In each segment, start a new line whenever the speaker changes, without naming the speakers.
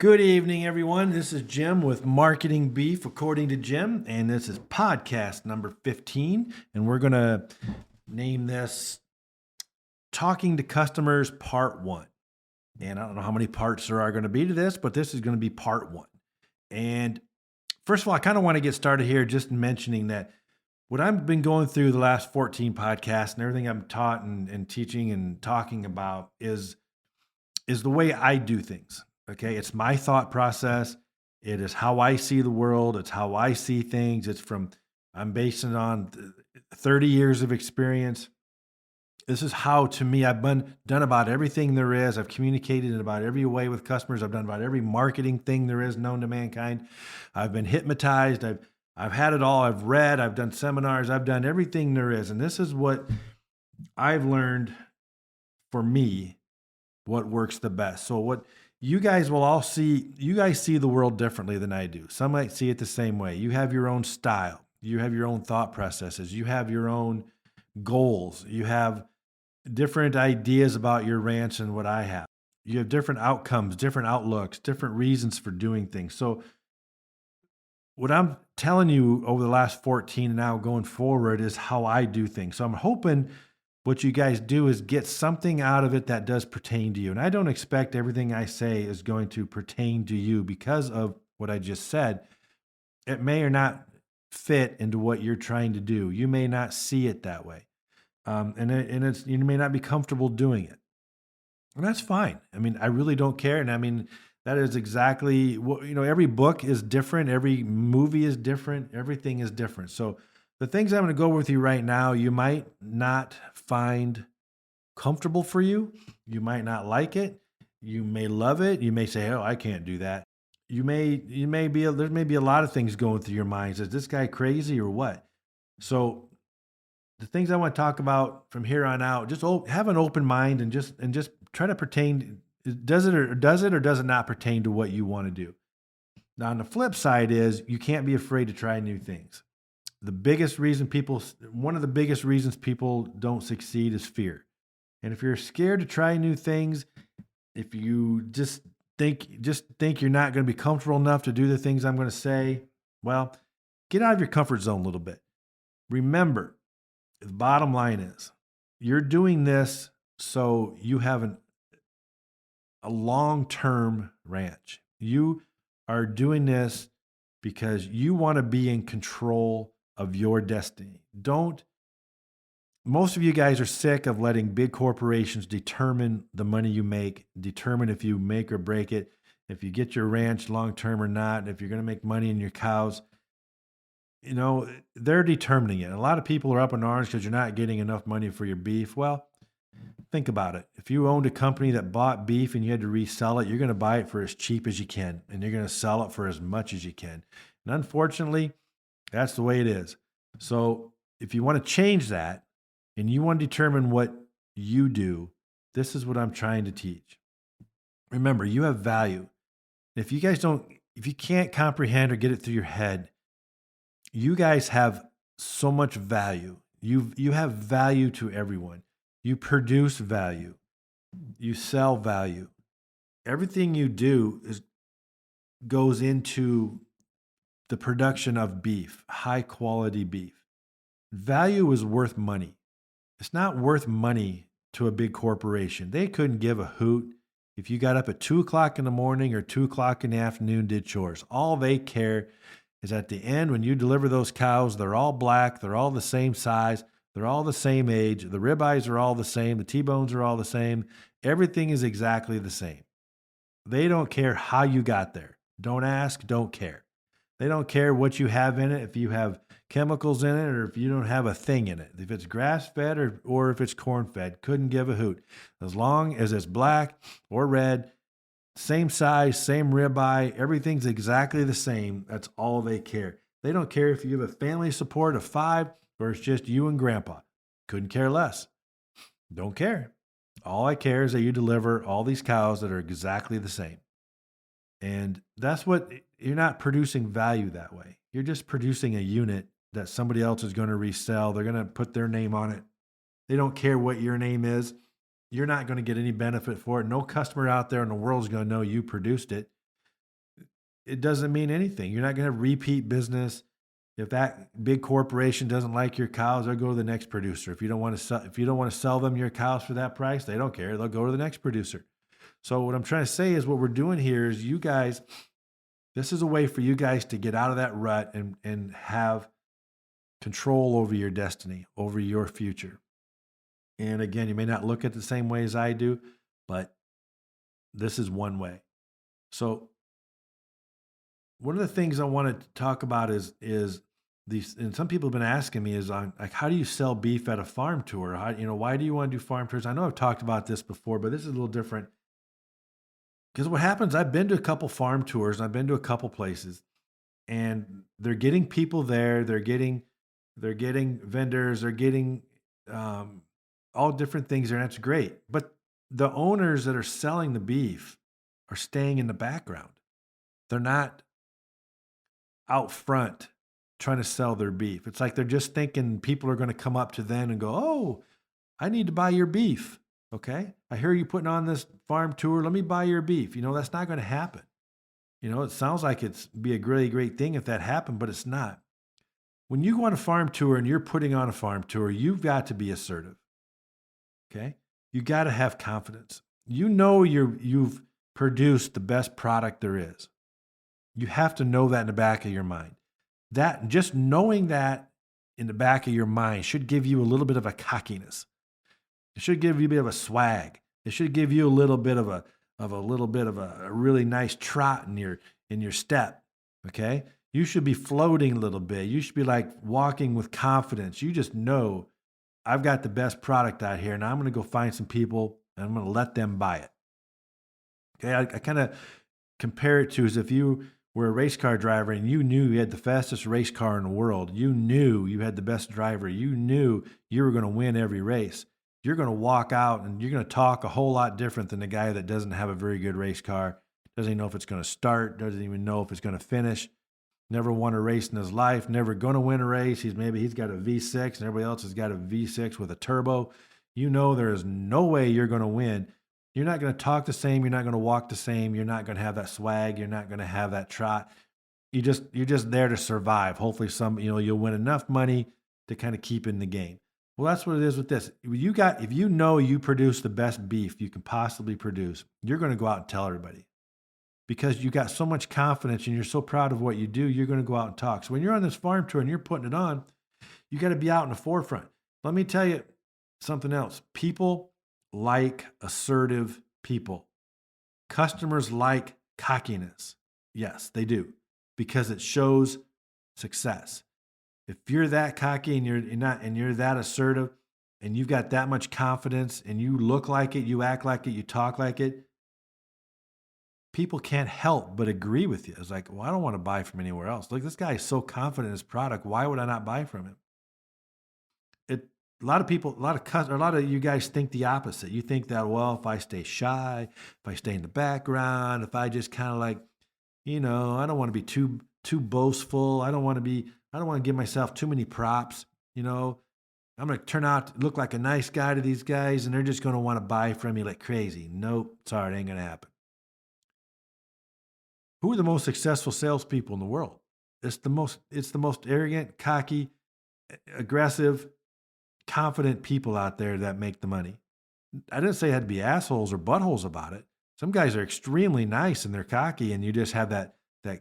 Good evening, everyone. This is Jim with Marketing Beef, according to Jim, and this is podcast number 15. And we're going to name this Talking to Customers Part 1. And I don't know how many parts there are going to be to this, but this is going to be part 1. And first of all, I kind of want to get started here just mentioning that what I've been going through the last 14 podcasts and everything I'm taught and teaching and talking about is the way I do things. Okay. It's my thought process. It is how I see the world. It's how I see things. I'm basing it on 30 years of experience. This is how, to me, I've done about everything there is. I've communicated in about every way with customers. I've done about every marketing thing there is known to mankind. I've been hypnotized. I've had it all. I've read, I've done seminars. I've done everything there is. And this is what I've learned for me, what works the best. So what you guys will all see, you guys see the world differently than I do. Some might see it the same way. You have your own style. You have your own thought processes. You have your own goals. You have different ideas about your ranch than what I have. You have different outcomes, different outlooks, different reasons for doing things. So what I'm telling you over the last 14 and now going forward is how I do things. So I'm hoping what you guys do is get something out of it that does pertain to you. And I don't expect everything I say is going to pertain to you because of what I just said. It may or not fit into what you're trying to do. You may not see it that way. And you may not be comfortable doing it. And that's fine. I mean, I really don't care. And I mean, that is exactly what, every book is different. Every movie is different. Everything is different. So the things I'm going to go with you right now, you might not find comfortable for you. You might not like it. You may love it. You may say, "Oh, I can't do that." There may be a lot of things going through your minds. Is this guy crazy or what? So the things I want to talk about from here on out, just have an open mind and just try to pertain. Does it or does it not pertain to what you want to do? Now, on the flip side is you can't be afraid to try new things. One of the biggest reasons people don't succeed is fear. And if you're scared to try new things, if you just think you're not going to be comfortable enough to do the things I'm going to say, well, get out of your comfort zone a little bit. Remember, the bottom line is you're doing this so you have a long-term ranch. You are doing this because you want to be in control of your destiny. Most of you guys are sick of letting big corporations determine the money you make, determine if you make or break it, if you get your ranch long-term or not, if you're going to make money in your cows. They're determining it. A lot of people are up in arms because you're not getting enough money for your beef. Well, think about it. If you owned a company that bought beef and you had to resell it, you're going to buy it for as cheap as you can, and you're going to sell it for as much as you can. And unfortunately, that's the way it is. So if you want to change that and you want to determine what you do, this is what I'm trying to teach. Remember, you have value. If you can't comprehend or get it through your head, you guys have so much value. You have value to everyone. You produce value. You sell value. Everything you do goes into the production of beef, high quality beef. Value is worth money. It's not worth money to a big corporation. They couldn't give a hoot if you got up at 2:00 in the morning or 2:00 in the afternoon, did chores. All they care is at the end when you deliver those cows, they're all black, they're all the same size, they're all the same age, the ribeyes are all the same, the T-bones are all the same. Everything is exactly the same. They don't care how you got there. Don't ask, don't care. They don't care what you have in it, if you have chemicals in it or if you don't have a thing in it. If it's grass-fed or if it's corn-fed, couldn't give a hoot. As long as it's black or red, same size, same ribeye, everything's exactly the same. That's all they care. They don't care if you have a family support of 5 or it's just you and grandpa. Couldn't care less. Don't care. All I care is that you deliver all these cows that are exactly the same. And that's what you're not producing value that way. You're just producing a unit that somebody else is going to resell. They're going to put their name on it. They don't care what your name is. You're not going to get any benefit for it. No customer out there in the world is going to know you produced it. it doesn't mean anything. You're not going to have repeat business. If that big corporation doesn't like your cows, they'll go to the next producer. If you don't want to sell them your cows for that price, they don't care. They'll go to the next producer. So what I'm trying to say is what we're doing here is you guys, this is a way for you guys to get out of that rut and have control over your destiny, over your future. And again, you may not look at it the same way as I do, but this is one way. So one of the things I wanted to talk about is these, and some people have been asking me is on like, how do you sell beef at a farm tour? How, why do you want to do farm tours? I know I've talked about this before, but this is a little different. Because what happens, I've been to a couple farm tours and I've been to a couple places, and they're getting people there. They're getting vendors. They're getting all different things there, and that's great. But the owners that are selling the beef are staying in the background. They're not out front trying to sell their beef. It's like they're just thinking people are going to come up to them and go, "Oh, I need to buy your beef. Okay, I hear you putting on this farm tour. Let me buy your beef." That's not going to happen. It sounds like it's be a really great thing if that happened, but it's not. When you go on a farm tour and you're putting on a farm tour, you've got to be assertive. Okay, you got to have confidence. You've produced the best product there is. You have to know that in the back of your mind. That just knowing that in the back of your mind should give you a little bit of a cockiness. It should give you a bit of a swag. It should give you a little bit of a really nice trot in your step. Okay? You should be floating a little bit. You should be like walking with confidence. You just know I've got the best product out here, and I'm going to go find some people and I'm going to let them buy it. Okay? I kind of compare it to as if you were a race car driver and you knew you had the fastest race car in the world. You knew you had the best driver. You knew you were going to win every race. You're going to walk out and you're going to talk a whole lot different than the guy that doesn't have a very good race car, doesn't even know if it's going to start, doesn't even know if it's going to finish, never won a race in his life, never going to win a race. He's got a V6 and everybody else has got a V6 with a turbo. There is no way you're going to win. You're not going to talk the same. You're not going to walk the same. You're not going to have that swag. You're not going to have that trot. You're just there to survive. Hopefully you'll win enough money to kind of keep in the game. Well, that's what it is with this. If you produce the best beef you can possibly produce, you're going to go out and tell everybody. Because you got so much confidence and you're so proud of what you do, you're going to go out and talk. So when you're on this farm tour and you're putting it on, you got to be out in the forefront. Let me tell you something else. People like assertive people. Customers like cockiness. Yes, they do, because it shows success. If you're that cocky and you're that assertive and you've got that much confidence and you look like it, you act like it, you talk like it, people can't help but agree with you. It's like, well, I don't want to buy from anywhere else. Look, this guy is so confident in his product. Why would I not buy from him? A lot of you guys think the opposite. You think that, well, if I stay shy, if I stay in the background, if I just kind of like, I don't want to be too boastful. I don't want to give myself too many props. I'm going to turn out to look like a nice guy to these guys, and they're just going to want to buy from me like crazy. Nope, sorry, it ain't going to happen. Who are the most successful salespeople in the world? It's the most arrogant, cocky, aggressive, confident people out there that make the money. I didn't say it had to be assholes or buttholes about it. Some guys are extremely nice and they're cocky, and you just have that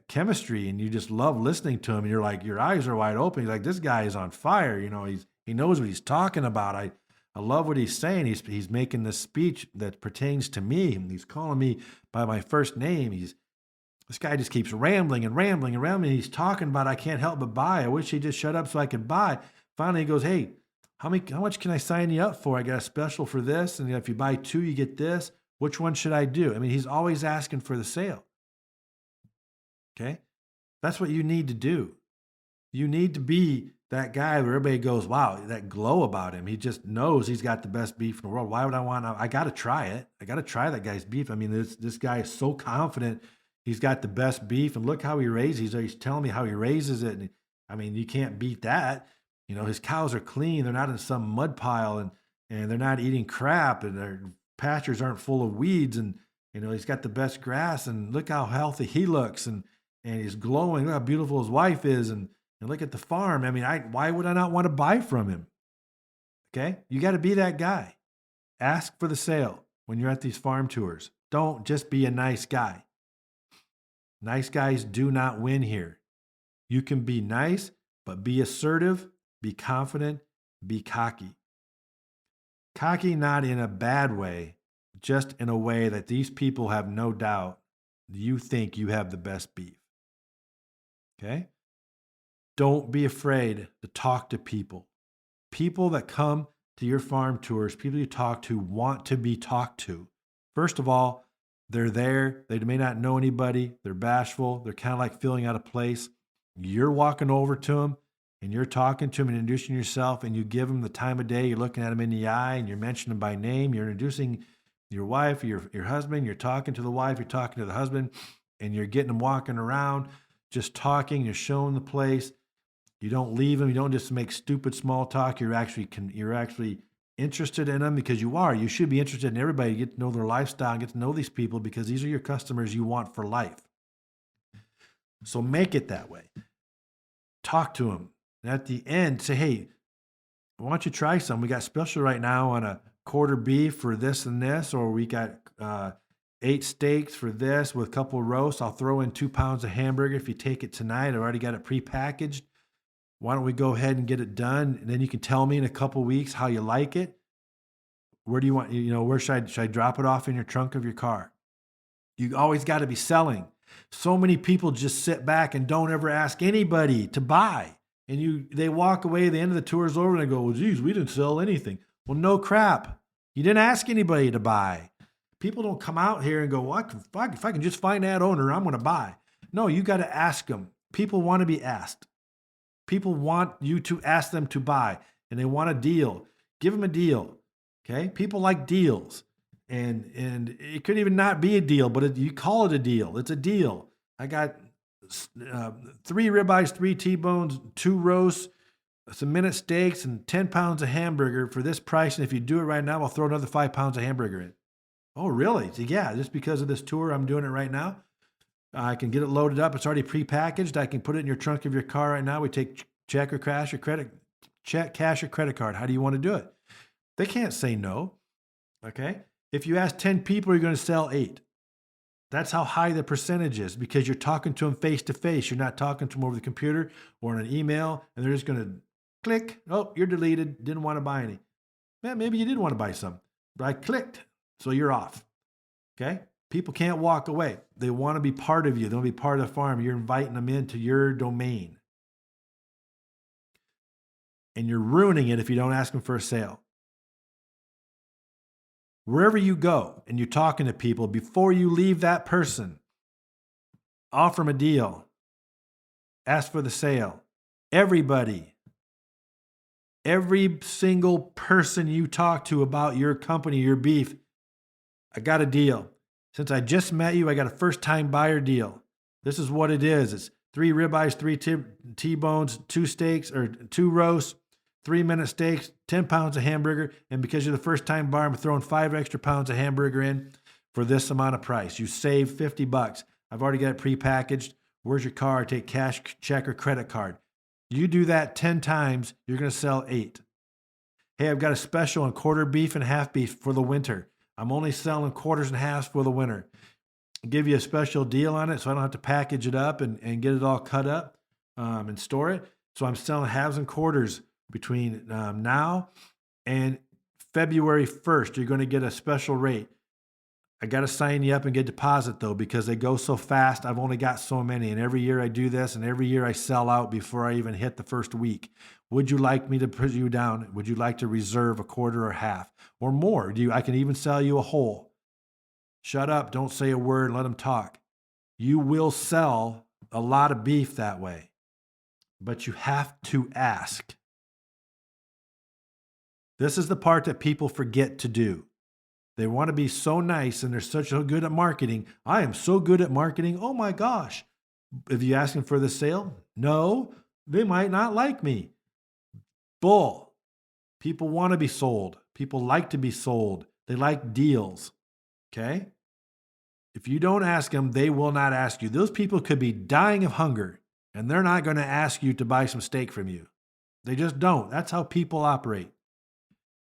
chemistry and you just love listening to him. And you're like, your eyes are wide open. You're like, this guy is on fire. He knows what he's talking about. I love what he's saying. He's making this speech that pertains to me, and he's calling me by my first name. This guy just keeps rambling and rambling and rambling. He's talking about, I can't help but buy. I wish he'd just shut up so I could buy. Finally, he goes, hey, how much can I sign you up for? I got a special for this. And if you buy 2, you get this. Which one should I do? He's always asking for the sale. Okay. That's what you need to do. You need to be that guy where everybody goes, wow, that glow about him. He just knows he's got the best beef in the world. Why would I got to try it. I got to try that guy's beef. This guy is so confident. He's got the best beef, and look how he raises. He's telling me how he raises it. And you can't beat that. His cows are clean. They're not in some mud pile, and they're not eating crap, and their pastures aren't full of weeds. And, he's got the best grass, and look how healthy he looks. And and he's glowing. Look how beautiful his wife is, and look at the farm. I mean, why would I not want to buy from him? Okay, you got to be that guy. Ask for the sale when you're at these farm tours. Don't just be a nice guy. Nice guys do not win here. You can be nice, but be assertive, be confident, be cocky. Cocky not in a bad way, just in a way that these people have no doubt you think you have the best beef. Okay? Don't be afraid to talk to people. People that come to your farm tours, people you talk to want to be talked to. First of all, they're there. They may not know anybody. They're bashful. They're kind of like filling out a place. You're walking over to them and you're talking to them and introducing yourself, and you give them the time of day. You're looking at them in the eye and you're mentioning them by name. You're introducing your wife, your husband. You're talking to the wife. You're talking to the husband, and you're getting them walking around, just talking. You're showing the place. You don't leave them. You don't just make stupid small talk. You're actually interested in them, because you are. You should be interested in everybody. You get to know their lifestyle and get to know these people, because these are your customers you want for life. So make it that way. Talk to them. And at the end, say, hey, why don't you try some? We got special right now on a quarter beef for this and this, or we got 8 steaks for this with a couple of roasts. I'll throw in 2 pounds of hamburger if you take it tonight. I've already got it prepackaged. Why don't we go ahead and get it done? And then you can tell me in a couple of weeks how you like it. Where do you want, where should I drop it off in your trunk of your car? You always got to be selling. So many people just sit back and don't ever ask anybody to buy. And they walk away, the end of the tour is over, and they go, well, geez, we didn't sell anything. Well, no crap. You didn't ask anybody to buy. People don't come out here and go, well, if I can just find that owner, I'm going to buy. No, you got to ask them. People want to be asked. People want you to ask them to buy, and they want a deal. Give them a deal. Okay? People like deals. And it could even not be a deal, but you call it a deal. It's a deal. I got 3 ribeyes, 3 T-bones, 2 roasts, some minute steaks, and 10 pounds of hamburger for this price. And if you do it right now, I'll throw another 5 pounds of hamburger in. Oh, really? So yeah, just because of this tour, I'm doing it right now. I can get it loaded up. It's already prepackaged. I can put it in your trunk of your car right now. We take check or cash or credit card. How do you want to do it? They can't say no. Okay. If you ask 10 people, you're going to sell 8. That's how high the percentage is, because you're talking to them face to face. You're not talking to them over the computer or in an email, and they're just going to click. Oh, you're deleted. Didn't want to buy any. Man, maybe you did want to buy some, but I clicked, so you're off. Okay. People can't walk away. They want to be part of you. They want to be part of the farm. You're inviting them into your domain. And you're ruining it if you don't ask them for a sale. Wherever you go and you're talking to people, before you leave that person, offer them a deal. Ask for the sale. Everybody, every single person you talk to about your company, your beef, I got a deal. Since I just met you, I got a first-time buyer deal. This is what it is. It's 3 ribeyes, 3 T-bones, 2 steaks, or 2 roasts, 3 minute steaks, 10 pounds of hamburger. And because you're the first-time buyer, I'm throwing 5 extra pounds of hamburger in for this amount of price. You save $50. I've already got it prepackaged. Where's your card? Take cash, check, or credit card. You do that 10 times, you're going to sell 8. Hey, I've got a special on quarter beef and half beef for the winter. I'm only selling quarters and halves for the winter. I'll give you a special deal on it so I don't have to package it up and get it all cut up and store it. So I'm selling halves and quarters between now and February 1st. You're going to get a special rate. I got to sign you up and get deposit, though, because they go so fast. I've only got so many. And every year I do this, and every year I sell out before I even hit the first week. Would you like me to put you down? Would you like to reserve a quarter or half or more? I can even sell you a whole. Shut up. Don't say a word. Let them talk. You will sell a lot of beef that way, but you have to ask. This is the part that people forget to do. They want to be so nice and they're so good at marketing. I am so good at marketing. Oh my gosh. If you ask them for the sale, no, they might not like me. Bull. People want to be sold. People like to be sold. They like deals. Okay? If you don't ask them, they will not ask you. Those people could be dying of hunger, and they're not going to ask you to buy some steak from you. They just don't. That's how people operate.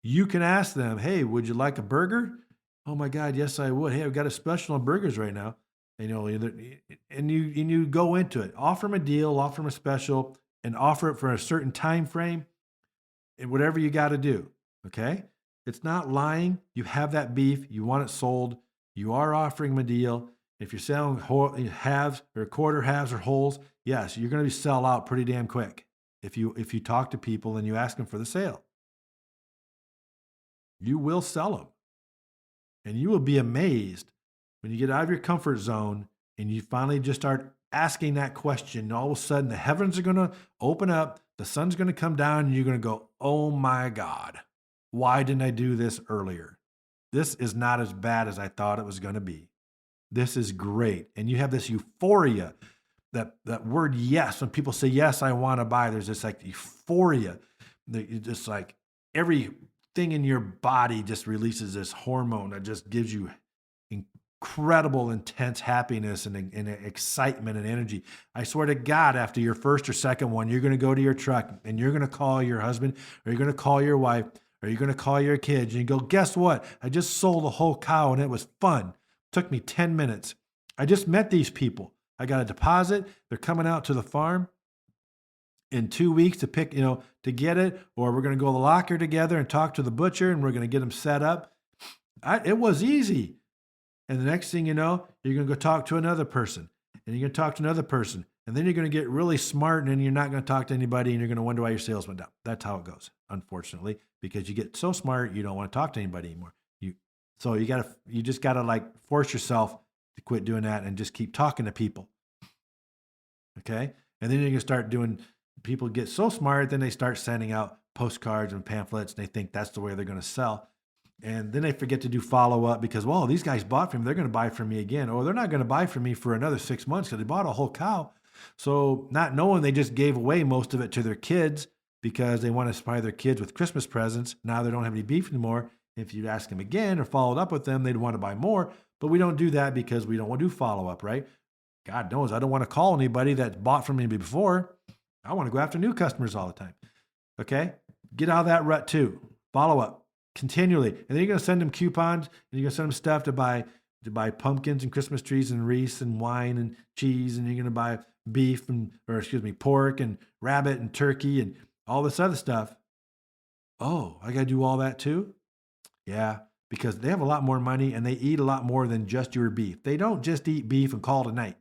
You can ask them, hey, would you like a burger? Oh my God, yes, I would. Hey, I've got a special on burgers right now. And you go into it. Offer them a deal, offer them a special, and offer it for a certain time frame, and whatever you got to do. Okay? It's not lying. You have that beef. You want it sold. You are offering them a deal. If you're selling halves or quarter halves or wholes, yes, you're going to sell out pretty damn quick. If you talk to people and you ask them for the sale, you will sell them. And you will be amazed when you get out of your comfort zone and you finally just start asking that question. All of a sudden, the heavens are going to open up, the sun's going to come down, and you're going to go, oh my God, why didn't I do this earlier? This is not as bad as I thought it was going to be. This is great. And you have this euphoria, that word yes. When people say, yes, I want to buy, there's this like euphoria. Just like everything in your body just releases this hormone that just gives you incredible, intense happiness and excitement and energy. I swear to God, after your first or second one, you're going to go to your truck and you're going to call your husband, or you're going to call your wife, or you're going to call your kids, and you go, guess what? I just sold a whole cow and it was fun. Took me 10 minutes. I just met these people. I got a deposit. They're coming out to the farm in 2 weeks to pick, to get it, or we're going to go to the locker together and talk to the butcher, and we're going to get them set up. It was easy. And the next thing you know, you're going to go talk to another person, and you're going to talk to another person, and then you're going to get really smart, and then you're not going to talk to anybody, and you're going to wonder why your sales went down. That's how it goes, unfortunately, because you get so smart, you don't want to talk to anybody anymore. So you just got to like force yourself to quit doing that and just keep talking to people. Okay? And then you're going to start doing, people get so smart, then they start sending out postcards and pamphlets, and they think that's the way they're going to sell. And then they forget to do follow-up because, well, these guys bought from me, they're going to buy from me again. Or they're not going to buy from me for another 6 months because they bought a whole cow. So not knowing, they just gave away most of it to their kids because they want to supply their kids with Christmas presents. Now they don't have any beef anymore. If you'd ask them again or followed up with them, they'd want to buy more. But we don't do that because we don't want to do follow-up, right? God knows I don't want to call anybody that bought from me before. I want to go after new customers all the time. Okay? Get out of that rut too. Follow up continually. And then you're going to send them coupons, and you're going to send them stuff to buy pumpkins and Christmas trees and wreaths and wine and cheese, and you're going to buy pork and rabbit and turkey and all this other stuff. Oh, I got to do all that too? Yeah, because they have a lot more money and they eat a lot more than just your beef. They don't just eat beef and call it a night.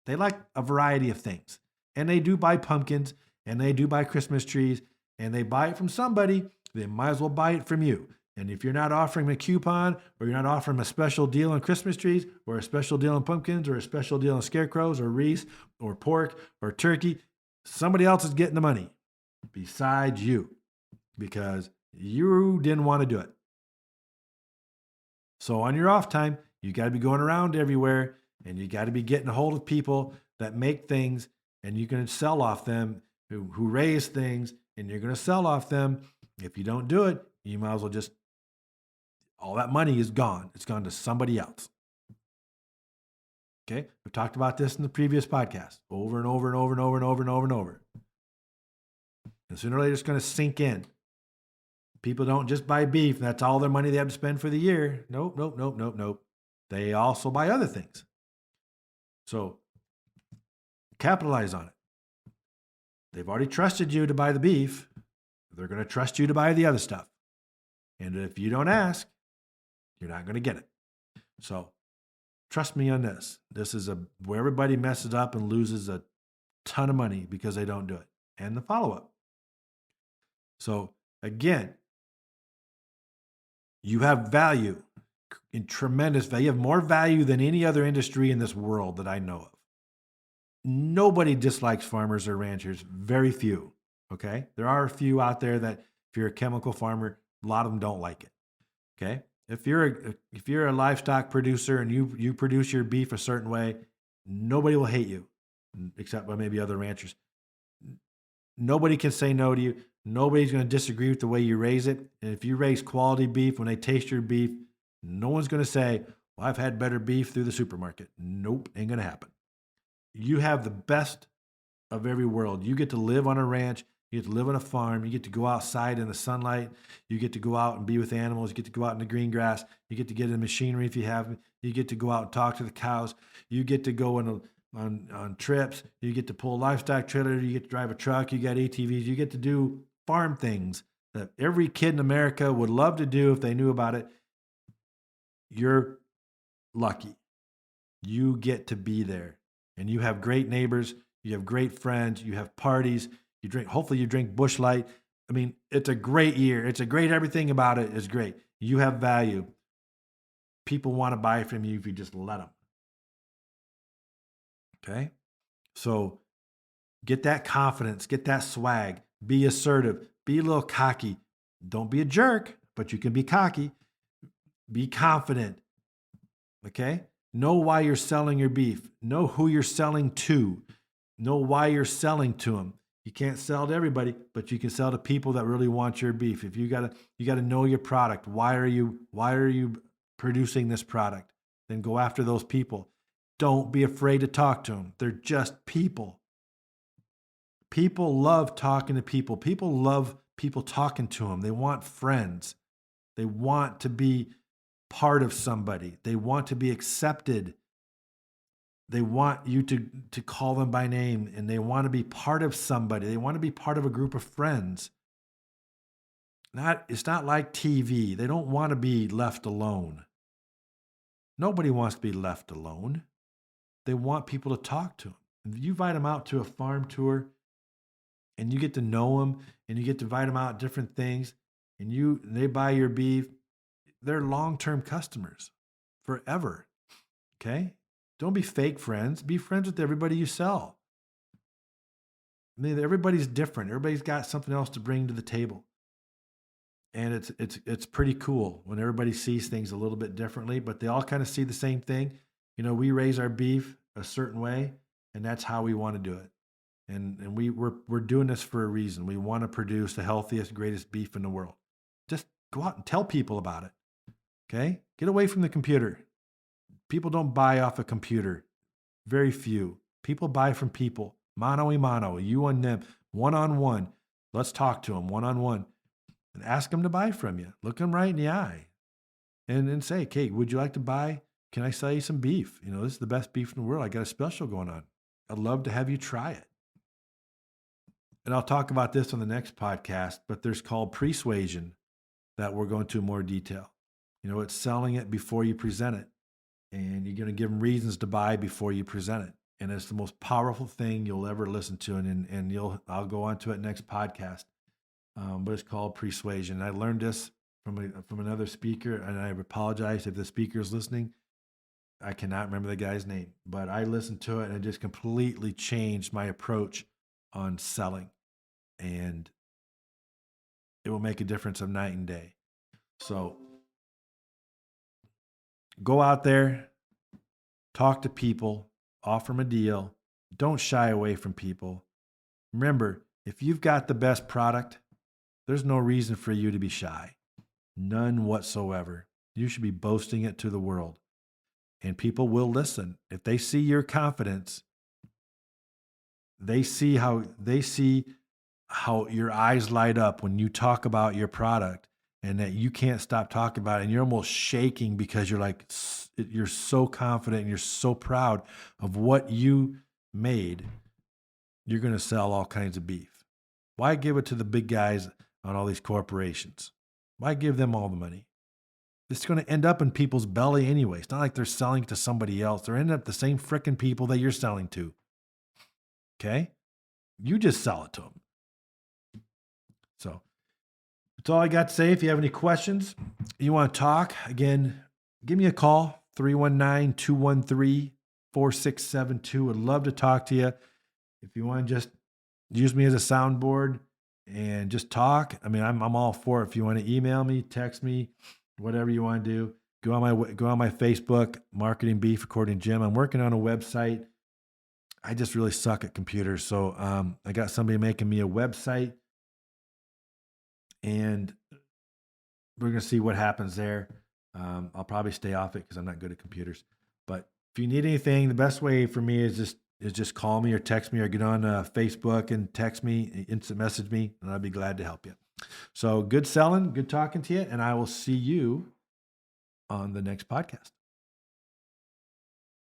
They like a variety of things. And they do buy pumpkins, and they do buy Christmas trees, and they buy it from somebody. They might as well buy it from you. And if you're not offering them a coupon, or you're not offering them a special deal on Christmas trees, or a special deal on pumpkins, or a special deal on scarecrows, or wreaths, or pork, or turkey, somebody else is getting the money besides you because you didn't want to do it. So on your off time, you got to be going around everywhere, and you got to be getting a hold of people that make things, and you can sell off them, who raise things, and you're going to sell off them. If you don't do it, you might as well just, all that money is gone. It's gone to somebody else. Okay? We've talked about this in the previous podcast over and over and over and over and over and over and over. And sooner or later, it's going to sink in. People don't just buy beef, and that's all their money they have to spend for the year. Nope. They also buy other things. So capitalize on it. They've already trusted you to buy the beef. They're going to trust you to buy the other stuff. And if you don't ask, you're not going to get it. So trust me on this. This is where everybody messes up and loses a ton of money because they don't do it. And the follow-up. So again, you have value, in tremendous value. You have more value than any other industry in this world that I know of. Nobody dislikes farmers or ranchers. Very few. Okay? There are a few out there that if you're a chemical farmer, a lot of them don't like it. Okay? If you're a livestock producer and you produce your beef a certain way, nobody will hate you, except by maybe other ranchers. Nobody can say no to you. Nobody's going to disagree with the way you raise it. And if you raise quality beef, when they taste your beef, no one's going to say, I've had better beef through the supermarket. Nope, ain't going to happen. You have the best of every world. You get to live on a ranch. You get to live on a farm. You get to go outside in the sunlight. You get to go out and be with animals. You get to go out in the green grass. You get to get in machinery if you have. You get to go out and talk to the cows. You get to go on trips. You get to pull a livestock trailer. You get to drive a truck. You got ATVs. You get to do farm things that every kid in America would love to do if they knew about it. You're lucky. You get to be there. And you have great neighbors. You have great friends. You have parties. Hopefully you drink Busch Light. I mean, it's a great year. It's a great, everything about it is great. You have value. People want to buy from you if you just let them. Okay? So get that confidence, get that swag, be assertive, be a little cocky. Don't be a jerk, but you can be cocky. Be confident. Okay? Know why you're selling your beef. Know who you're selling to. Know why you're selling to them. You can't sell to everybody, but you can sell to people that really want your beef. If you gotta know your product. Why are you producing this product? Then go after those people. Don't be afraid to talk to them. They're just people. People love talking to people. People love people talking to them. They want friends. They want to be part of somebody. They want to be accepted. They want you to call them by name, and they want to be part of somebody. They want to be part of a group of friends. It's not like TV. They don't want to be left alone. Nobody wants to be left alone. They want people to talk to them. If you invite them out to a farm tour and you get to know them and you get to invite them out different things and they buy your beef, they're long-term customers forever. Okay? Don't be fake friends. Be friends with everybody you sell. I mean, everybody's different. Everybody's got something else to bring to the table. And it's pretty cool when everybody sees things a little bit differently, but they all kind of see the same thing. You know, we raise our beef a certain way, and that's how we want to do it. And we're doing this for a reason. We want to produce the healthiest, greatest beef in the world. Just go out and tell people about it. Okay? Get away from the computer. People don't buy off a computer. Very few. People buy from people. Mano a mano, you and them, one-on-one. Let's talk to them one-on-one and ask them to buy from you. Look them right in the eye and say, "Okay, would you like to buy? Can I sell you some beef? You know, this is the best beef in the world. I got a special going on. I'd love to have you try it." And I'll talk about this on the next podcast, but there's called persuasion that we're going to in more detail. You know, it's selling it before you present it. And you're going to give them reasons to buy before you present it. And it's the most powerful thing you'll ever listen to. And I'll go on to it next podcast. But it's called persuasion. I learned this from another speaker, and I apologize if the speaker is listening. I cannot remember the guy's name, but I listened to it and it just completely changed my approach on selling. And it will make a difference of night and day. So go out there, talk to people, offer them a deal. Don't shy away from people. Remember, if you've got the best product, there's no reason for you to be shy. None whatsoever. You should be boasting it to the world. And people will listen. If they see your confidence, they see how your eyes light up when you talk about your product, and that you can't stop talking about it, and you're almost shaking because you're so confident and you're so proud of what you made. You're going to sell all kinds of beef. Why give it to the big guys on all these corporations? Why give them all the money? It's going to end up in people's belly anyway. It's not like they're selling to somebody else. They're ending up the same frickin' people that you're selling to. Okay? You just sell it to them. So that's all I got to say. If you have any questions, you want to talk, again, give me a call, 319-213-4672. I'd love to talk to you. If you want to just use me as a soundboard and just talk, I mean, I'm all for it. If you want to email me, text me, whatever you want to do, go on my Facebook, Marketing Beef According to Jim. I'm working on a website. I just really suck at computers. So I got somebody making me a website, and we're going to see what happens there. I'll probably stay off it because I'm not good at computers. But if you need anything, the best way for me is just call me or text me or get on Facebook and text me, instant message me, and I'll be glad to help you. So good selling, good talking to you, and I will see you on the next podcast.